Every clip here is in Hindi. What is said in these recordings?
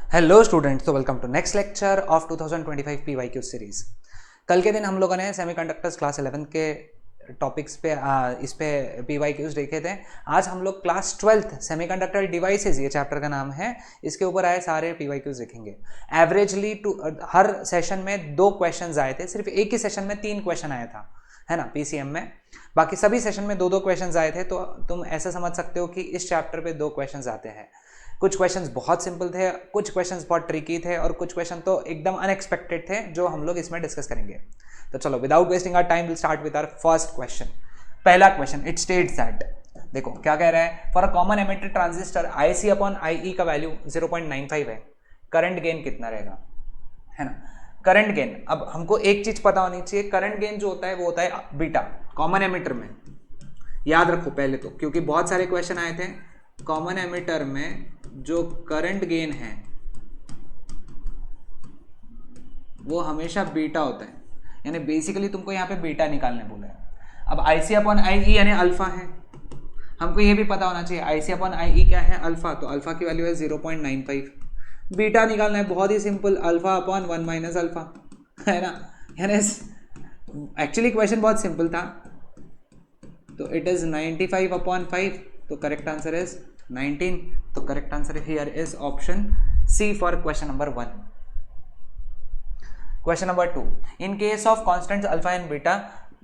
हेलो स्टूडेंट्स, तो welcome to next lecture of 2025 PYQ series. कल के दिन हम लोगों ने सेमीकंडक्टर्स क्लास 11 के टॉपिक्स पे इस पे PYQs देखे थे। आज हम लोग क्लास 12th सेमीकंडक्टर डिवाइसेस, ये चैप्टर का नाम है, इसके ऊपर आए सारे PYQs देखेंगे। एवरेजली हर सेशन में 2 क्वेश्चंस आए थे, सिर्फ एक ही सेशन में 3 क्वेश्चन आया था, है ना, PCM में। बाकी सभी सेशन में 2-2 क्वेश्चंस आए थे। तो तुम ऐसा समझ सकते हो कि इस चैप्टर पे 2 क्वेश्चंस आते हैं। कुछ क्वेश्चंस बहुत सिंपल थे, कुछ क्वेश्चंस बहुत ट्रिकी थे और कुछ क्वेश्चन तो एकदम अनएक्सपेक्टेड थे जो हम लोग इसमें डिस्कस करेंगे। तो चलो, without wasting our time will start with our first question. पहला क्वेश्चन, इट स्टेट्स दैट, देखो क्या कह रहा है, for a common emitter transistor IC upon IE का वैल्यू 0.95 है, करंट गेन कितना रहेगा, है ना। करंट गेन, अब हमको एक चीज पता होनी चाहिए, करंट गेन जो होता है वो होता है बीटा, कॉमन एमिटर में। याद रखो पहले तो, क्योंकि बहुत सारे क्वेश्चन आए थे। कॉमन एमिटर में जो करंट गेन है वो हमेशा बीटा होता है, यानी बेसिकली तुमको यहाँ पे बीटा निकालने बोला है। अब IC अपॉन IE यानी अल्फा है, हमको ये भी पता होना चाहिए IC अपॉन IE क्या है, अल्फा। तो अल्फा की वैल्यू है 0.95। बीटा निकालना है, बहुत ही simple, alpha upon 1 minus alpha, है ना। यानी एक्चुअली क्वेश्चन बहुत सिंपल था। तो इट इज 95 अपॉन 5, तो करेक्ट आंसर इज 19। तो correct answer here is option C for question number 1। Question number 2, in case of constants alpha and beta,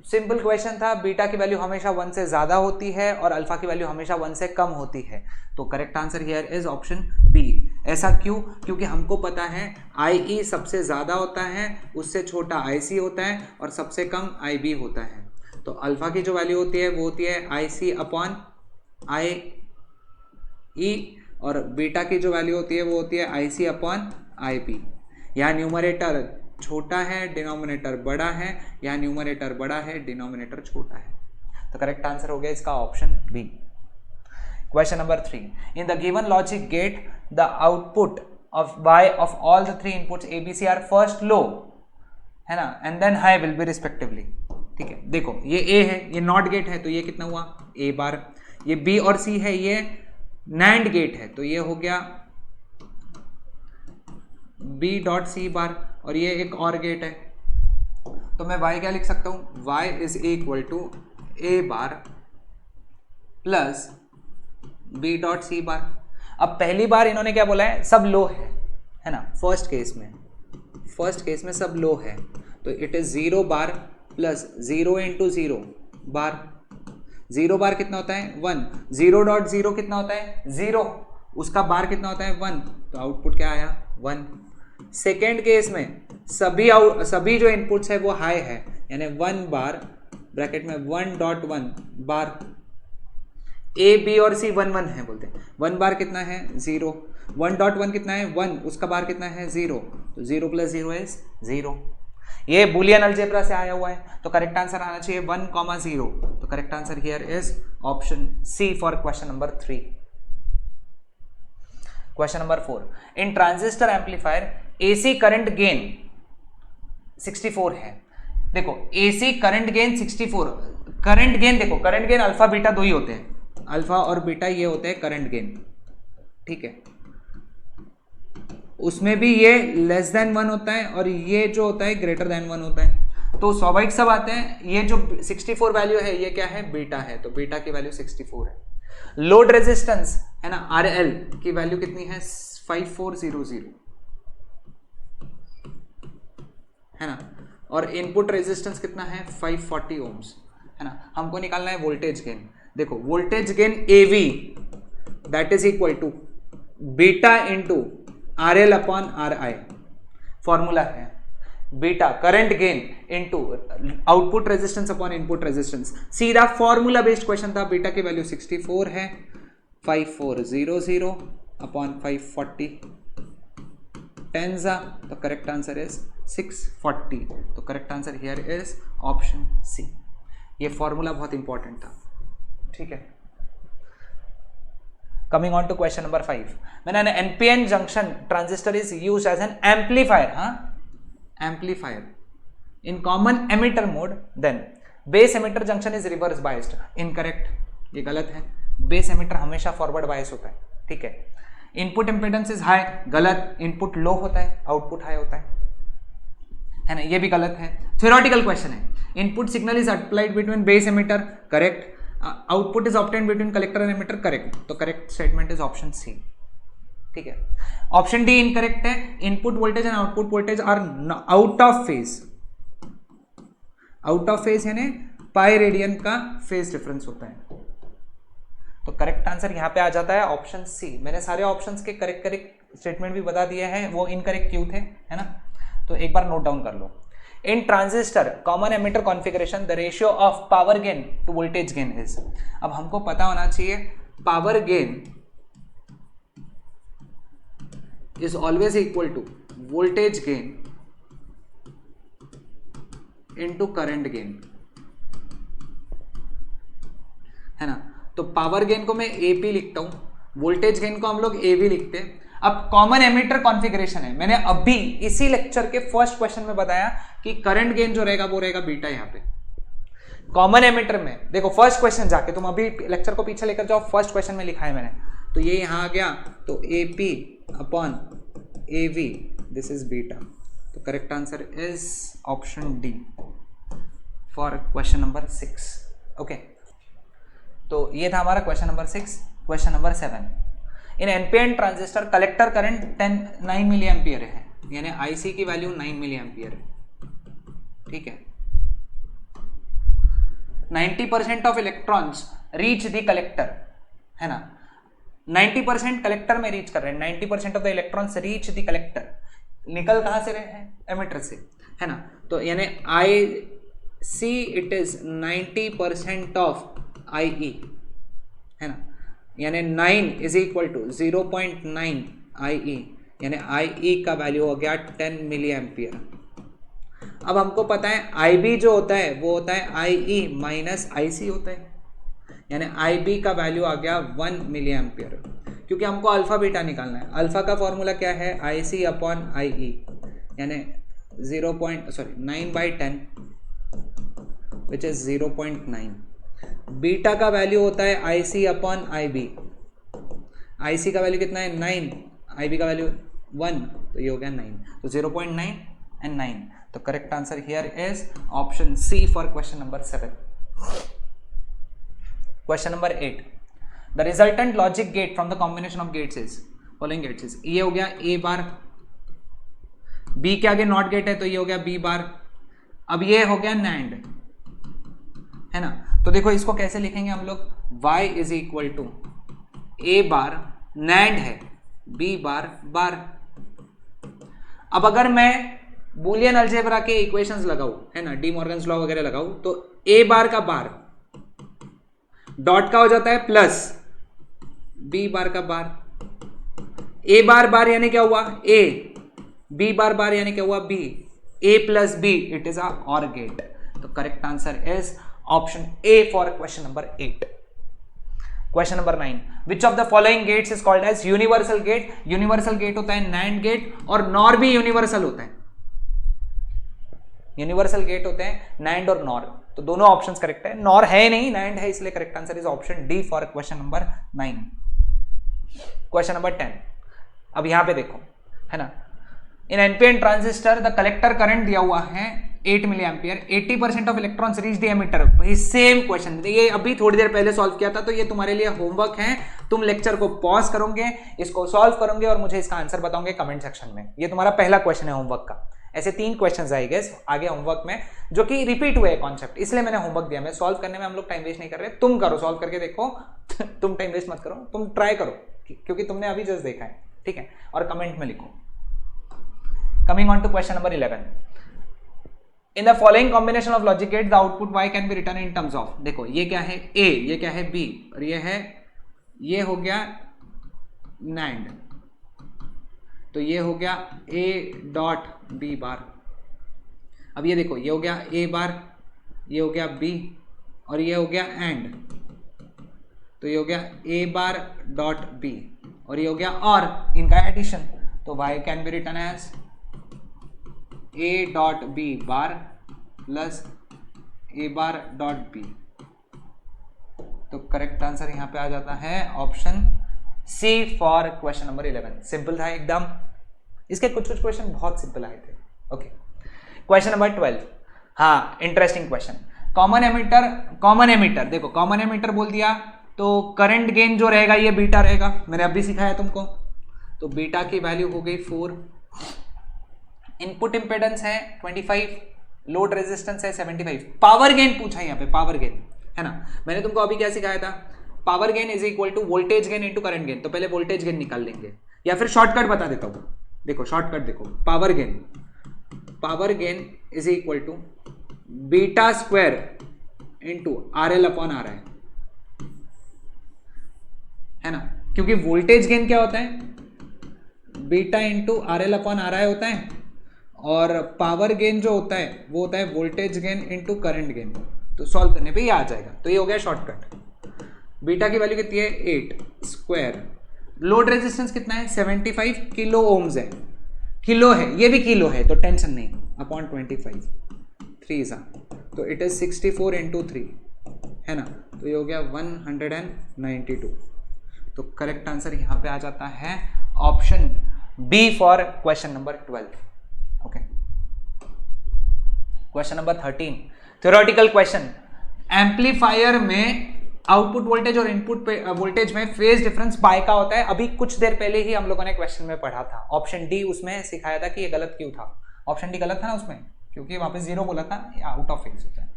simple question था, बीटा की वैल्यू हमेशा 1 से ज्यादा होती है और अल्फा की वैल्यू हमेशा 1 से कम होती है। तो correct answer here is option B. ऐसा क्यों? क्योंकि हमको पता है IE सबसे ज्यादा होता है, उससे छोटा IC होता है और सबसे कम IB होता है। तो अल्फा की जो वैल्यू होती है वो होती है IC अपॉन IE और बीटा की जो वैल्यू होती है वो होती है IC अपॉन IB। यहाँ न्यूमरेटर छोटा है, डिनोमिनेटर बड़ा है, यहाँ न्यूमरेटर बड़ा है, डिनोमिनेटर छोटा है। तो करेक्ट आंसर हो गया इसका option B. Question number 3, in the given logic gate the output of Y of all the 3 inputs ABC are first low, है ना, and then high will be respectively. ठीक है, देखो ये A है, ये नॉट गेट है, तो ये कितना हुआ A बार। ये B और C है, ये नैंड गेट है, तो ये हो गया B डॉट C बार, और ये एक और गेट है। तो मैं Y क्या लिख सकता हूं, Y is equal to A bar plus B dot C bar. अब पहली बार इन्होंने क्या बोला है, सब लो है ना। फर्स्ट केस में सब लो है, तो it is 0 bar plus 0 into 0 बार। 0 बार कितना होता है 1, 0 डॉट 0 कितना होता है 0, उसका बार कितना होता है 1, तो आउटपुट क्या आया 1। सेकेंड केस में सभी जो इनपुट्स है वो हाई है, यानी 1 बार ब्रैकेट में 1 डॉट 1 बार। A B और C 1 1 है, बोलते हैं 1 बार कितना है 0, 1 डॉट 1 कितना है 1, उसका बार कितना है 0, तो 0 प्लस 0 इज 0। ये बुलियन अलजेब्रा से आया हुआ है, तो करेक्ट आंसर आना चाहिए 1, 0। तो correct answer here is option C for question number 3। Question number 4, in transistor amplifier AC current gain 64 है। देखो AC current gain 64, current gain देखो, करंट गेन अल्फा बीटा 2 ही होते हैं, अल्फा और बीटा ये होते हैं करंट गेन, ठीक है। उसमें भी ये लेस देन 1 होता है और ये जो होता है ग्रेटर देन 1 होता है। तो स्वाभाविक सब आते हैं, ये जो 64 वैल्यू है ये क्या है, बीटा है, तो बीटा की वैल्यू 64 है। लोड रेजिस्टेंस है ना, RL की वैल्यू कितनी है 5400, है ना, और इनपुट रेजिस्टेंस कितना है 540 ओम्स, है ना। हमको निकालना है वोल्टेज गेन। देखो voltage gain AV that is equal to beta into RL upon RI। Formula है beta current gain into output resistance upon input resistance. सीधा फॉर्मूला बेस्ड क्वेश्चन था। बीटा की वैल्यू 64 है, 5400 अपॉन 540 10 तो करेक्ट आंसर इज 640। तो correct answer here is option C. ये फॉर्मूला बहुत इंपॉर्टेंट था, ठीक है। Coming on to question number 5, when an NPN junction transistor is used as an amplifier, amplifier in common emitter mode, then base emitter junction is reverse biased. Incorrect, ये गलत है। बेस एमिटर हमेशा फॉरवर्ड बायस होता है, ठीक है। इनपुट इम्पीडेंस इज हाई, गलत, इनपुट लो होता है आउटपुट हाई होता है ना, ये भी गलत है। थ्योरेटिकल क्वेश्चन है, input signal is applied between base emitter, correct, output is obtained between collector and emitter, correct, तो correct statement is option C, ठीक है। ऑप्शन डी इनकरेक्ट है, input voltage and output voltage are out of phase, out of phase यानी पाई रेडियन का फेज डिफरेंस होता है, तो करेक्ट आंसर यहां पे आ जाता है ऑप्शन सी। मैंने सारे ऑप्शंस के करेक्ट स्टेटमेंट भी बता दिए हैं, वो इनकरेक्ट क्यों थे, है ना, तो एक बार नोट डाउन कर लो। In transistor common emitter configuration the ratio of power gain to voltage gain is, अब हमको पता होना चाहिए power gain is always equal to voltage gain into current gain, है ना, तो पावर गेन को मैं एपी लिखता हूं, वोल्टेज गेन को हम लोग एवी लिखते हैं। अब कॉमन एमिटर कॉन्फ़िगरेशन है, मैंने अभी इसी लेक्चर के फर्स्ट क्वेश्चन में बताया कि करंट गेन जो रहेगा वो रहेगा बीटा। यहां पे कॉमन एमिटर में देखो, फर्स्ट क्वेश्चन जाके तुम अभी लेक्चर को पीछे लेकर जाओ, फर्स्ट क्वेश्चन में लिखा है मैंने, तो ये यहां आ गया, तो AP upon AV this is beta, तो correct answer is option D for question number 6। Okay, तो ये था हमारा question number 6। Question number 7, in NPN transistor collector current 9 milli ampere है, यानी आईसी की वैल्यू 9 मिली एम्पियर है, ठीक है। 90% of electrons reach the collector, है ना, 90% कलेक्टर में रीच कर रहे हैं, 90% of the electrons reach the collector, निकल कहां से रहे हैं, एमिटर से, है ना, तो यानी आई सी इट इज 90% ऑफ आई ई, है ना, यानी 9 इज इक्वल टू 0.9 आई ई, यानी आई ई का वैल्यू हो गया 10 मिली एम्पियर। अब हमको पता है आई बी जो होता है वो होता है आई ई माइनस आई सी होता है, यानी आई बी का वैल्यू आ गया 1 मिली एम्पियर, क्योंकि हमको अल्फा बीटा निकालना है। अल्फा का फॉर्मूला क्या है, आई सी अपॉन आई ई, यानी 9/10 विच इज 0.9। बीटा का वैल्यू होता है आई सी अपॉन आई बी, आई सी का वैल्यू कितना है 9, आई बी का वैल्यू 1, तो ये हो गया 9, तो 0.9 एंड 9, तो correct answer here is option C for question number 7। Question number 8, the resultant logic gate from the combination of gates is following gates is, ये हो गया ए बार, बी के आगे नॉट गेट है तो ये हो गया बी बार, अब ये हो गया नैंड, है ना, तो देखो इसको कैसे लिखेंगे हम लोग, y is equal to A bar NAND है बी बार बार। अब अगर मैं बूलियन अलजेब्रा के इक्वेशंस लगाऊं, है ना, डी मॉर्गन्स लॉ वगैरह लगाऊं, तो ए बार का बार डॉट का हो जाता है प्लस बी बार का बार, ए बार बार यानी क्या हुआ ए, बी बार बार यानी क्या हुआ B, A plus B it is a OR gate, तो correct answer is option A for question number 8। Question number 9, which of the following gates is called as universal gate, universal gate होता है नैंड गेट, और नॉर भी यूनिवर्सल होता है, यूनिवर्सल गेट होते हैं नैंड और नॉर, तो दोनों ऑप्शंस करेक्ट है, नॉर है नहीं नैंड है, इसलिए correct answer is option D for question number 9। Question number 10, अब यहां पे देखो, है ना, in NPN transistor the collector current दिया हुआ है 8 milli ampere, 80% of electrons reach the emitter, भाई सेम क्वेश्चन, ये अभी थोड़ी देर पहले सॉल्व किया था, तो ये तुम्हारे लिए होमवर्क है, तुम लेक्चर को पॉज करोगे, इसको सॉल्व करोगे और मुझे इसका आंसर बताओगे कमेंट सेक्शन में। ये तुम्हारा पहला क्वेश्चन है होमवर्क का, ऐसे 3 क्वेश्चन आएंगे आगे होमवर्क में जो कि रिपीट हुए कॉन्सेप्ट, इसलिए मैंने होमवर्क दिया, मैं सॉल्व करने में हम लोग टाइम वेस्ट नहीं कर रहे, तुम करो, सॉल्व करके देखो तुम टाइम वेस्ट मत करो, तुम ट्राई करो, क्योंकि तुमने अभी जस्ट देखा है, ठीक है, और कमेंट में लिखो। Coming on to question number 11. In the following combination of logic gates, the output y can be written in terms of, देखो ये क्या है a, ये क्या है b, और ये हो गया NAND, तो ये हो गया a डॉट b बार। अब ये देखो, ये हो गया a बार, ये हो गया b, और ये हो गया AND, तो ये हो गया a बार डॉट b, और ये हो गया और इनका एडिशन, तो y can be written as a dot B bar plus A bar dot B, तो करेक्ट आंसर यहां पे आ जाता है option C for question number 11। Simple था एकदम, इसके कुछ कुछ क्वेश्चन बहुत सिंपल आए थे। ओके, क्वेश्चन नंबर 12, हाँ इंटरेस्टिंग क्वेश्चन। कॉमन एमिटर देखो, कॉमन एमिटर बोल दिया तो करंट गेन जो रहेगा ये बीटा रहेगा, मैंने अभी सिखाया तुमको। तो बीटा की वैल्यू हो गई 4, इनपुट इंपेडेंस है 25, लोड रेजिस्टेंस है 75, पावर गेन पूछा है यहाँ पे, पावर गेन है ना। मैंने तुमको अभी क्या सिखाया था, power gain is equal to voltage gain into current gain. तो पहले वोल्टेज गेन निकाल लेंगे, या फिर शॉर्टकट बता देता हूँ। देखो शॉर्टकट देखो, power gain is equal to beta square into R L upon R I, है ना। क्योंकि वोल्टेज गेन क्या होता है, beta into R L upon R I होता है, और पावर गेन जो होता है वो होता है voltage gain into current gain. तो सॉल्व करने पे ये आ जाएगा। तो ये हो गया शॉर्टकट। बीटा की वैल्यू कितनी है 8 स्क्वायर, लोड रेजिस्टेंस कितना है 75 किलो ओम्स है, किलो है, ये भी किलो है तो टेंशन नहीं, अपॉन 25 3 सा, तो इट इज 64 इंटू 3, है ना। तो ये हो गया 192। तो करेक्ट आंसर यहां पे आ जाता है option B for question number 12। Okay, question number 13, theoretical question. Amplifier में आउटपुट वोल्टेज और इनपुट वोल्टेज में फेज डिफरेंस पाई का होता है। अभी कुछ देर पहले ही हम लोगों ने क्वेश्चन में पढ़ा था। ऑप्शन डी उसमें सिखाया था कि ये गलत क्यों था। ऑप्शन डी गलत था ना उसमें, क्योंकि वहां पे 0 बोला था, आउट ऑफ फेज होता है।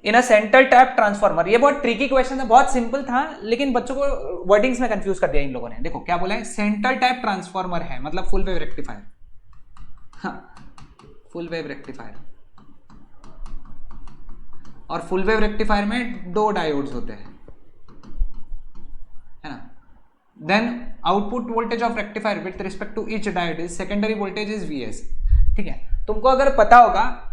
इन अ सेंटर टैप ट्रांसफार्मर, ये बहुत ट्रिकी क्वेश्चन है, बहुत सिंपल था लेकिन बच्चों को वर्डिंग्स में कंफ्यूज कर दिया इन लोगों ने। देखो क्या बोला है, सेंटर टैप ट्रांसफार्मर है मतलब full wave rectifier, full wave rectifier, और फुल वेव रेक्टिफायर में 2 डायोड्स होते हैं, है ना। Then output voltage of rectifier with respect to each diode is secondary voltage is Vs। ठीक है, तुमको अगर पता होगा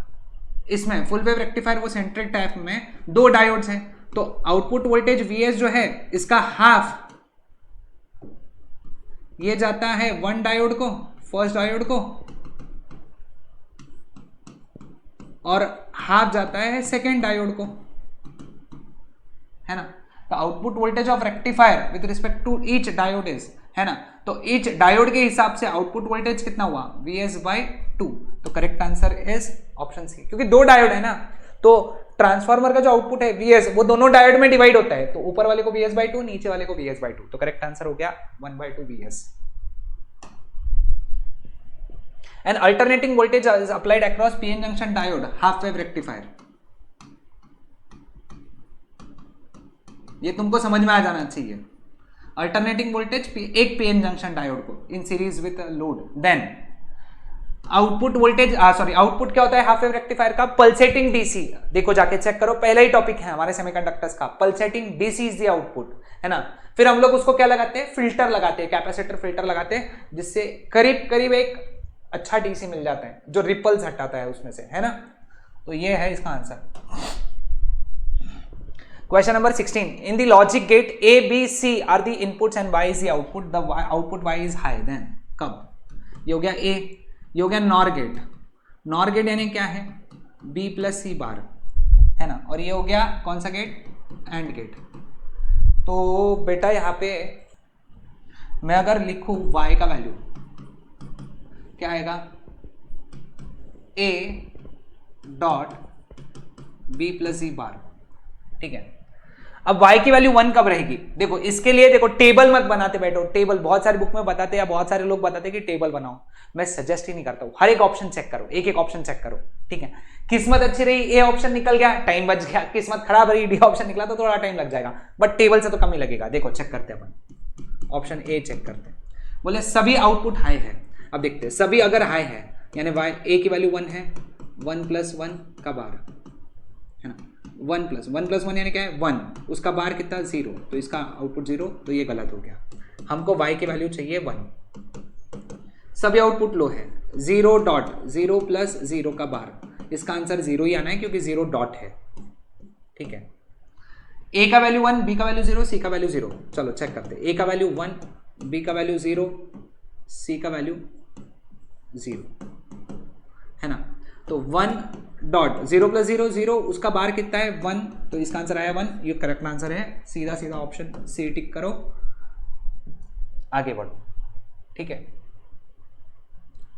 इसमें फुल वेव रेक्टिफायर वो सेंट्रिक टाइप में 2 डायोड्स हैं, तो आउटपुट वोल्टेज Vs जो है इसका हाफ ये जाता है 1 डायोड को, फर्स्ट डायोड को, और हाफ जाता है सेकेंड डायोड को, है ना। तो output voltage of rectifier with respect to each diode is, है ना। तो ईच डायोड के हिसाब से आउटपुट वोल्टेज कितना हुआ Vs/2। तो correct answer is option C, क्योंकि 2 डायोड है ना, तो ट्रांसफार्मर का जो आउटपुट है Vs वो दोनों डायोड में डिवाइड होता है, तो ऊपर वाले को Vs/2, नीचे वाले को Vs/2। तो करेक्ट आंसर हो गया 1/2 Vs। An alternating voltage is applied across PN junction diode half wave rectifier। ये तुमको समझ में आ जाना चाहिए। अल्टरनेटिंग वोल्टेज एक पीएन जंक्शन डायोड को in series with load, then output voltage output क्या होता है हाफ वेव रेक्टिफायर का, पल्सेटिंग डीसी। देखो जाके चेक करो, पहला ही टॉपिक है हमारे सेमीकंडक्टर्स का, pulsating DC is the output, है ना। फिर हम लोग उसको क्या लगाते हैं, फिल्टर लगाते हैं, कैपेसिटर फिल्टर लगाते हैं, जिससे करीब करीब एक अच्छा डीसी मिल जाता है जो रिपल्स हटाता है उसमें से, है ना। तो ये है इसका answer. Question number 16. In the logic gate A, B, C are the inputs and Y is the output. The output Y is high. Then कब ये हो गया A, ये हो गया नॉर गेट। नॉर गेट यानी क्या है B प्लस C बार, है ना। और ये हो गया कौन सा गेट, एंड गेट। तो बेटा यहाँ पे मैं अगर लिखूं Y का वैल्यू क्या आएगा, A dot B plus C बार, ठीक है। अब y की वैल्यू 1 कब रहेगी, देखो इसके लिए देखो टेबल मत बनाते बैठो, टेबल बहुत सारे बुक में बताते या बहुत सारे लोग बताते कि टेबल बनाओ, मैं सजेस्ट ही नहीं करता हूं। हर एक ऑप्शन चेक करो, एक एक ऑप्शन चेक करो, ठीक है। किस्मत अच्छी रही ए ऑप्शन निकल गया, टाइम बच गया, किस्मत खराब रही डी ऑप्शन निकला तो थोड़ा टाइम लग जाएगा, बट टेबल से तो कम ही लगेगा। देखो चेक करते हैं अपन, ऑप्शन ए चेक करते हैं, बोले सभी आउटपुट हाई है। अब देखते हैं सभी अगर हाई है यानी वाई ए की वैल्यू 1 है, 1 + 1 का बार, है ना। 1 + 1 यानी क्या है 1, उसका बार कितना 0, तो इसका आउटपुट 0, तो ये गलत हो गया। हमको y की वैल्यू चाहिए 1। सभी आउटपुट लो है, 0 डॉट 0 + 0 का बार, इसका आंसर 0 ही आना है क्योंकि 0 डॉट है, ठीक है। a का वैल्यू 1, b का वैल्यू 0, c का वैल्यू 0। चलो चेक करते हैं, a का वैल्यू 1, b का वैल्यू 0, c का वैल्यू 0, है ना। तो 1 डॉट 0 + 0 0, उसका बार कितना है 1, तो इसका आंसर आया 1। ये करेक्ट आंसर है, सीधा सीधा ऑप्शन सी टिक करो। आगे बढ़ो, ठीक है।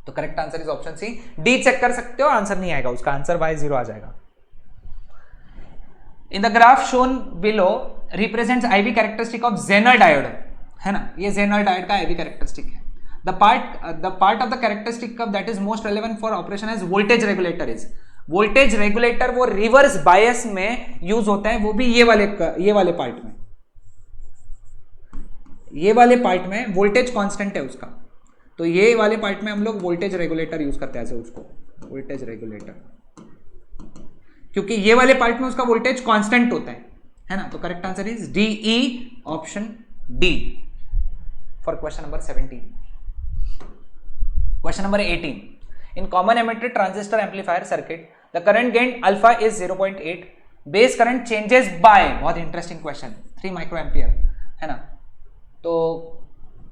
तो correct answer is option C. D check कर सकते हो, आंसर नहीं आएगा उसका, आंसर बाय 0 आ जाएगा। In the graph shown below represents IV characteristic of zener diode, है ना, ये जेनर डायोड का आईवी कैरेक्टरिस्टिक है। The part of the characteristic curve that is most relevant for operation as voltage regulator is, voltage regulator वो रिवर्स बायस में यूज होता है, वो भी ये वाले पार्ट में, ये वाले पार्ट में वोल्टेज कांस्टेंट है उसका, तो ये वाले पार्ट में हम लोग वोल्टेज रेगुलेटर यूज करते हैं ऐसे उसको, वोल्टेज रेगुलेटर, क्योंकि ये वाले पार्ट में उसका वोल्टेज कांस्टेंट होता है ना। तो correct answer is D E, option D for question number 17। Question number 18, in common emitter transistor amplifier circuit the current gain alpha is 0.8, base current changes by, बहुत इंटरेस्टिंग क्वेश्चन, 3 माइक्रो एम्पियर, है ना। तो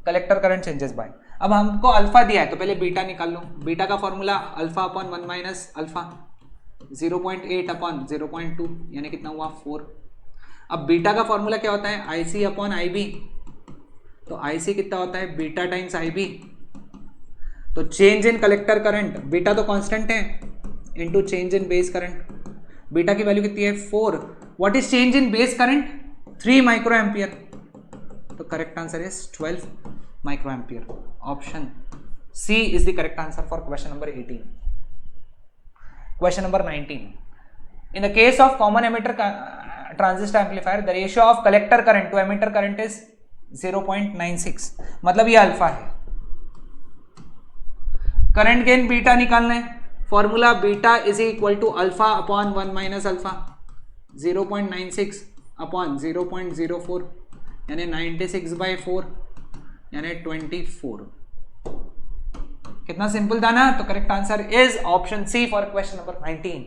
कलेक्टर करंट चेंजेस बाय, अब हमको अल्फा दिया है तो पहले बीटा निकाल लो। बीटा का formula alpha upon 1 minus alpha, 0.8 upon 0.2 यानी कितना हुआ 4। अब बीटा का फॉर्मूला क्या होता है, IC अपॉन IB, तो IC कितना होता है बीटा टाइम्स IB, तो change in collector current, beta तो कांस्टेंट है, into change in base current, beta की वैल्यू कितनी है 4, what is change in base current 3 micro ampere, तो correct answer is 12 micro ampere, option C is the correct answer for question number 18। Question number 19, in the case of common emitter transistor amplifier the ratio of collector current to emitter current is 0.96, मतलब ये अल्फा है। करंट गेन बीटा निकालना है, formula beta is equal to alpha upon 1 minus alpha, 0.96 upon 0.04 यानी 96/4 यानी 24। कितना सिंपल था ना। तो correct answer is option C for question number 19।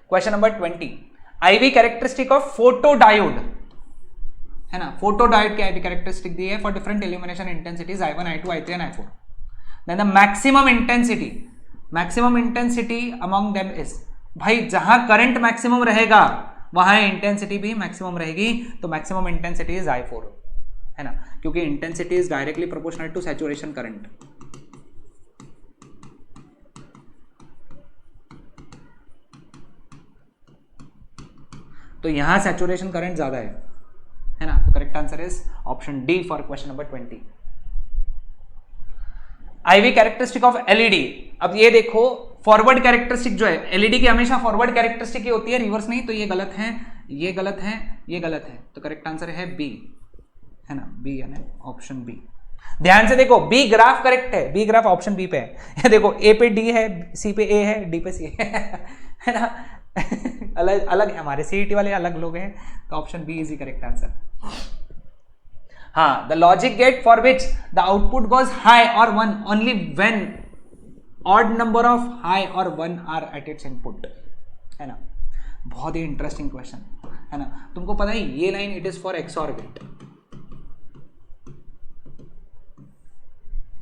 Question number 20, IV characteristic of photo diode, है ना, फोटो डायोड की आईवी कैरेक्टरिस्टिक दी है for different illumination intensities I1, I2, I3 and I4। Then the maximum intensity among them is, भाई जहां करंट मैक्सिमम रहेगा वहां इंटेंसिटी भी मैक्सिमम रहेगी, तो मैक्सिमम इंटेंसिटी इज I4, है ना, क्योंकि intensity is directly proportional to saturation current. तो यहां सैचुरेशन करंट ज्यादा है ना। तो correct answer is option D for question number 20। IV characteristic of LED, अब ये देखो फॉरवर्ड कैरेक्टरिस्टिक जो है एलईडी की हमेशा फॉरवर्ड कैरेक्टरिस्टिक ही होती है, रिवर्स नहीं, तो ये गलत है, ये गलत है, ये गलत है, तो करेक्ट आंसर है बी, है ना, बी यानी ऑप्शन बी। ध्यान से देखो, बी ग्राफ करेक्ट है, बी ग्राफ ऑप्शन बी पे है, ये देखो ए पे डी है, सी पे ए है, डी पे सी है ना अलग अलग है, हमारे सीईटी वाले अलग लोग हैं, तो option B is the correct answer. हाँ, the logic gate for which the output goes high और 1 only when odd number of high और 1 आर एट इट्स इनपुट, है ना, बहुत ही इंटरेस्टिंग क्वेश्चन, है ना। तुमको पता है ये line it is for XOR gate,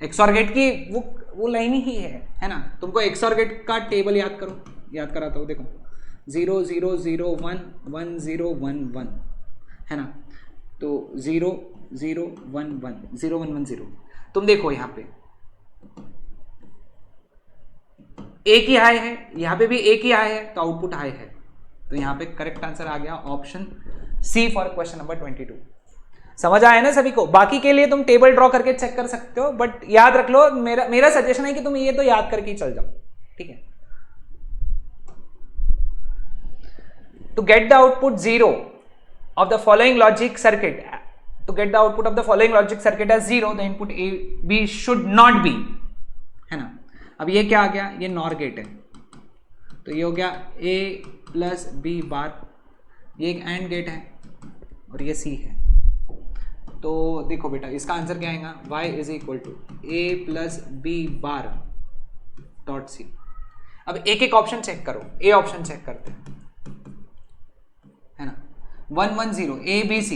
XOR gate की वो लाइन ही है ना। तुमको एक्सऑर गेट का टेबल याद कराता हूँ, देखो 0 0 0 1 1 0 1 1, है ना, तो 0 0 1 1 0 1 1 0। तुम देखो यहाँ पे एक ही हाई है, यहाँ पे भी एक ही हाई है, तो आउटपुट हाई है, तो यहाँ पे करेक्ट आंसर आ गया option C for question number 22। समझ आया ना सभी को। बाकी के लिए तुम टेबल ड्रॉ करके चेक कर सकते हो, बट याद रख लो, मेरा सजेशन है कि तुम ये तो याद करके ही चल जाओ, ठीक है। To get the output 0 of the following logic circuit, to get the output of the following logic circuit as 0, the input A B should not be, है ना। अब ये क्या आ गया, ये नॉर गेट है, तो ये हो गया A प्लस B बार, ये एक एंड गेट है और ये C है। तो देखो बेटा इसका आंसर क्या आएगा, y is equal to A plus B bar dot C। अब एक एक ऑप्शन चेक करो, A ऑप्शन चेक करते हैं, है ना, 1 1 0 A B C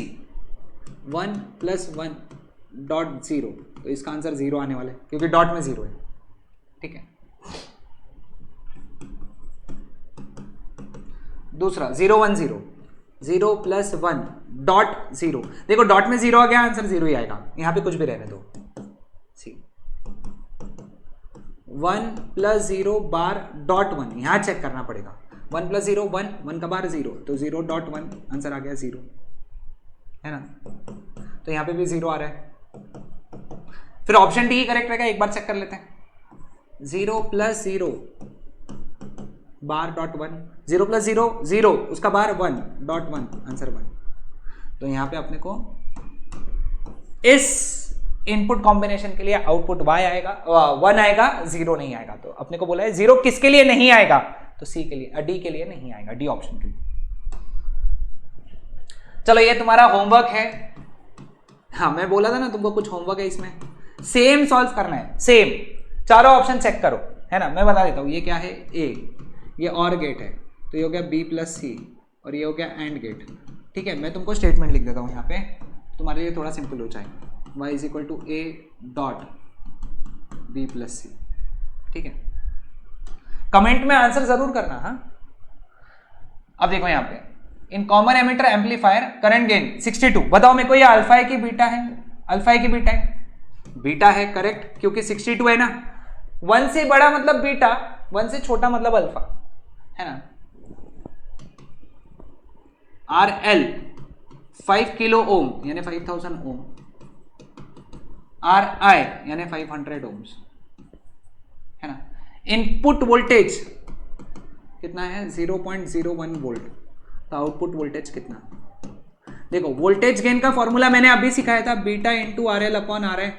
1 plus 1 dot 0, तो इसका आंसर 0 आने वाला है क्योंकि डॉट में 0 है, ठीक है। दूसरा 0 1 0 0 प्लस 1 डॉट 0, देखो डॉट में 0 आ गया, आंसर 0 ही आएगा, यहां पे कुछ भी रहने दो। सी 1 प्लस 0 बार डॉट 1, यहां चेक करना पड़ेगा। 1 प्लस 0 1, 1 का बार 0, तो 0 डॉट 1, आंसर आ गया 0, है ना। तो यहां पे भी 0 आ रहा है, फिर ऑप्शन डी करेक्ट रहेगा। एक बार चेक कर लेते हैं। 0 प्लस 0 बार डॉट 1, 0 प्लस 0 0, उसका बार 1 डॉट 1, आंसर 1। तो यहां पे अपने को इस इनपुट कॉम्बिनेशन के लिए आउटपुट y आएगा, 1 आएगा, 0 नहीं आएगा। तो अपने को बोला है 0 किसके लिए नहीं आएगा, तो सी के लिए, डी के लिए नहीं आएगा, डी ऑप्शन के लिए। चलो ये तुम्हारा होमवर्क है। हाँ मैं बोला था ना तुमको कुछ होमवर्क है इसमें, सेम सॉल्व करना है, सेम चारों ऑप्शन चेक करो, है ना। मैं बता देता हूं, ये क्या है, ए, ये और गेट है, तो ये हो गया बी प्लस सी, और ये हो गया एंड गेट। ठीक है, मैं तुमको स्टेटमेंट लिख देता हूं यहाँ पे, तुम्हारे लिए थोड़ा सिंपल हो जाएगा। y is equal to A dot B plus C. ठीक है, कमेंट में आंसर जरूर करना। हाँ अब देखो यहाँ पे, in common emitter amplifier current gain 62, बताओ मेरे को ये अल्फा है कि बीटा है, अल्फा है कि बीटा है, बीटा है, करेक्ट, क्योंकि 62 है ना। 1 से बड़ा मतलब बीटा, 1 से छोटा मतलब अल्फा, है ना। आर एल 5 किलो ओम यानी 5000 ओम, आर आई यानी 500 ओम्स, है ना। इनपुट वोल्टेज कितना है, 0.01 वोल्ट, तो आउटपुट वोल्टेज कितना। देखो वोल्टेज गेन का फॉर्मूला मैंने अभी सिखाया था, beta into R L upon R I.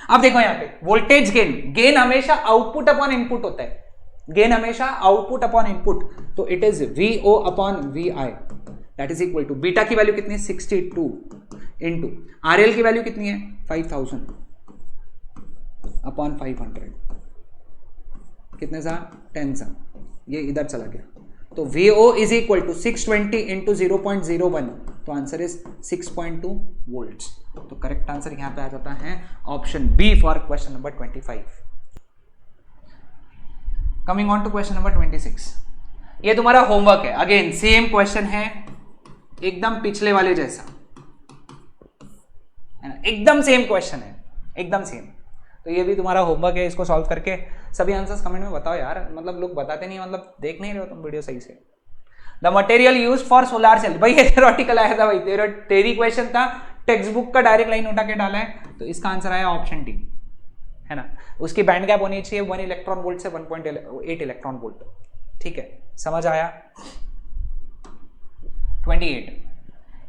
अब देखो यहां पे वोल्टेज गेन, गेन हमेशा आउटपुट अपॉन इनपुट होता है, गेन हमेशा आउटपुट अपॉन इनपुट, तो it is VO upon V I, that is equal to beta की वैल्यू कितनी है 62 इंटू आर एल की वैल्यू कितनी है 5000 अपॉन 500, कितने सा 10 सा, ये इधर चला गया, तो VO is equal to 620 into 0.01, तो आंसर इज 6.2 वोल्ट्स। तो करेक्ट आंसर यहां पे आ जाता है option B for question number 25। Coming on to question number 26, ये तुम्हारा होमवर्क है, अगेन सेम क्वेश्चन है, एकदम पिछले वाले जैसा, है ना, एकदम सेम क्वेश्चन है, एकदम सेम। तो ये भी तुम्हारा होमवर्क है, इसको सॉल्व करके सभी आंसर्स कमेंट में बताओ यार, मतलब लोग बताते नहीं, मतलब देख नहीं रहे हो तुम वीडियो सही से। The material use for solar cell, भाई ये थ्योरेटिकल आया था भाई, तेरी क्वेश्चन था, टेक्स्ट बुक का डायरेक्ट लाइन उठा के डाला है, तो इसका आंसर आया ऑप्शन डी, है ना। उसकी बैंड गैप होनी चाहिए 1 इलेक्ट्रॉन वोल्ट से 1.8 इलेक्ट्रॉन वोल्ट। ठीक है, समझ आया। 28,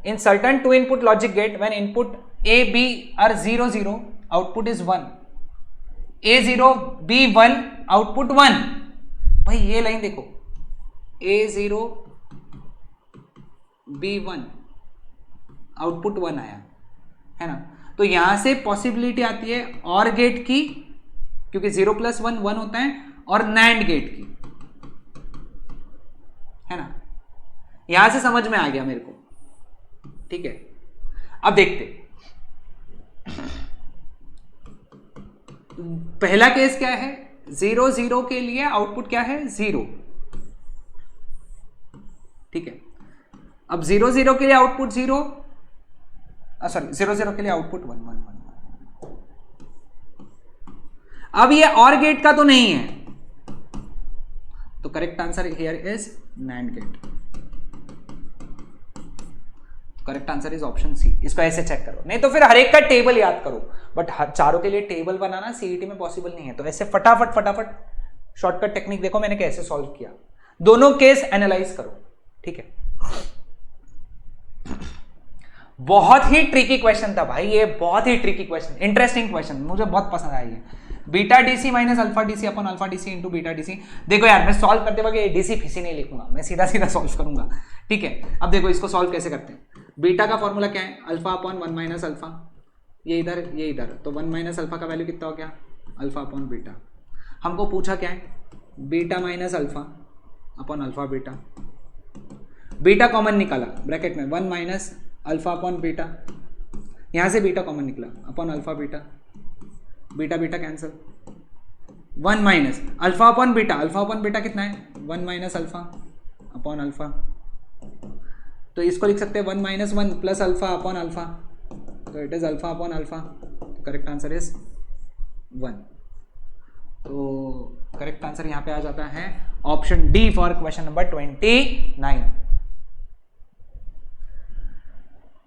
in certain 2 input logic get when input A B are 0 0, output is 1, A0 B1 output 1। भाई ये लाइन देखो, A0 B1 आउटपुट 1 आया, है ना। तो यहां से पॉसिबिलिटी आती है और गेट की, क्योंकि 0 प्लस 1 1 होता है, और नैंड गेट की, है ना। यहां से समझ में आ गया मेरे को। ठीक है, अब देखते पहला केस क्या है, 0 0 के लिए आउटपुट क्या है 0। ठीक है, अब 0 0 के लिए आउटपुट 0, सॉरी 0 0 के लिए आउटपुट 1 1 1। अब ये और गेट का तो नहीं है, तो correct answer here is NAND gate. Correct answer is option C. इसको ऐसे चेक करो, नहीं तो फिर हर एक का टेबल याद करो, बट चारों के लिए टेबल बनाना सीईटी में पॉसिबल नहीं है, तो ऐसे फटाफट फटाफट शॉर्टकट टेक्निक देखो मैंने कैसे सॉल्व किया, दोनों केस एनालाइज करो। ठीक है, बहुत ही ट्रिकी क्वेश्चन था भाई ये, बहुत ही ट्रिकी क्वेश्चन, इंटरेस्टिंग क्वेश्चन, मुझे बहुत पसंद आई है। Beta DC minus alpha DC upon alpha DC into beta DC. देखो यार मैं सॉल्व करते वक्त ये डीसी फीसी नहीं लिखूंगा, मैं सीधा सीधा सॉल्व करूंगा। ठीक है, अब देखो इसको सॉल्व कैसे करते हैं। बीटा का फॉर्मूला क्या है, अल्फा अपॉन 1 माइनस अल्फा, ये इधर ये इधर, तो 1 माइनस अल्फा का वैल्यू कितना हो गया, अल्फा अपॉन बीटा। हमको पूछा क्या है, beta minus alpha upon alpha beta. Beta common निकाला ब्रैकेट में, 1 माइनस अल्फा अपॉन बीटा, यहां से बीटा कॉमन निकला upon alpha beta, beta beta cancel, 1 minus alpha upon beta, alpha upon beta कितना है 1 माइनस अल्फा अपॉन अल्फा, तो इसको लिख सकते हैं 1 - 1 प्लस अल्फा अपॉन अल्फा, तो it is alpha upon alpha, तो करेक्ट आंसर इज 1। तो करेक्ट आंसर यहाँ पे आ जाता है option D for question number 29।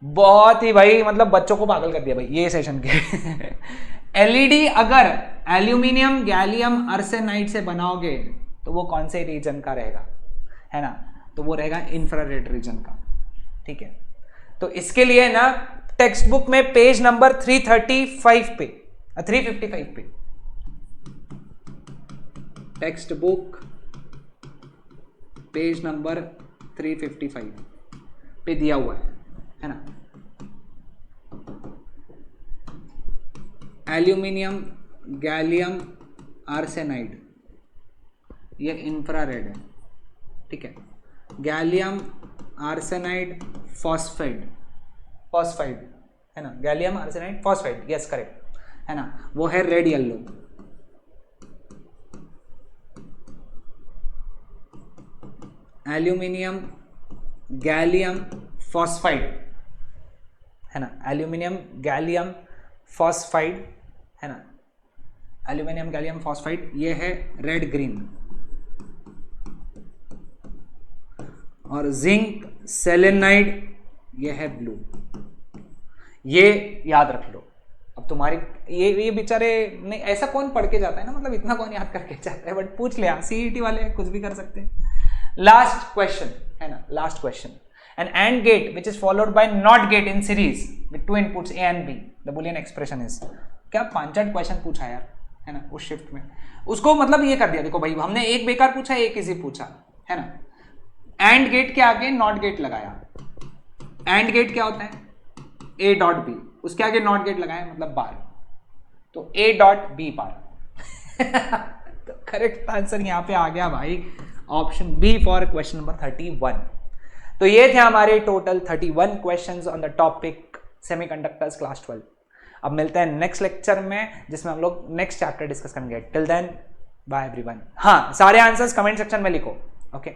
बहुत ही भाई मतलब बच्चों को पागल कर दिया भाई ये सेशन के। एलईडी अगर एल्यूमिनियम गैलियम आर्सेनाइड से बनाओगे तो वो कौन से रीजन का रहेगा, है ना, तो वो रहेगा इंफ्रारेड रीजन का, ठीक है। तो इसके लिए ना टेक्स्ट बुक में पेज नंबर 335 पे 355 पे टेक्स्ट बुक पेज नंबर 355 पे दिया हुआ है ना, एल्यूमिनियम गैलियम आर्सेनाइड ये इंफ्रारेड है, ठीक है। गैलियम आर्सेनाइड फॉस्फाइड है ना, gallium arsenide phosphide, yes correct, है ना, वो है red yellow. Aluminium gallium phosphide, है ना, एल्यूमिनियम गैलियम फॉस्फाइड, है ना, एल्यूमिनियम गैलियम फॉस्फाइड ये है रेड ग्रीन, और जिंक सेलेनाइड ये है ब्लू। ये याद रख लो। अब तुम्हारी ये बेचारे नहीं, ऐसा कौन पढ़ के जाता है ना, मतलब इतना कौन याद करके जाता है, बट पूछ लिया, सीईटी वाले कुछ भी कर सकते हैं। लास्ट क्वेश्चन है ना, last question, an AND gate which is followed by NOT gate in series with two inputs A and B, the Boolean expression is. क्या 5-8 क्वेश्चन पूछा यार, है ना, उस शिफ्ट में, उसको मतलब ये कर दिया, देखो भाई हमने एक बेकार पूछा, एक इजी पूछा, है ना, एंड गेट के आगे नॉट गेट लगाया। एंड गेट क्या होता है, ए डॉट बी, उसके आगे नॉट गेट लगाया मतलब बार, तो ए डॉट बी बार। तो करेक्ट आंसर यहां पे आ गया भाई option B for question number 31। तो ये थे हमारे total 31 questions on the topic semiconductors class 12। अब मिलते हैं नेक्स्ट लेक्चर में जिसमें हम लोग नेक्स्ट चैप्टर डिस्कस करेंगे। Till then bye everyone. हाँ, सारे आंसर्स कमेंट सेक्शन में लिखो, ओके।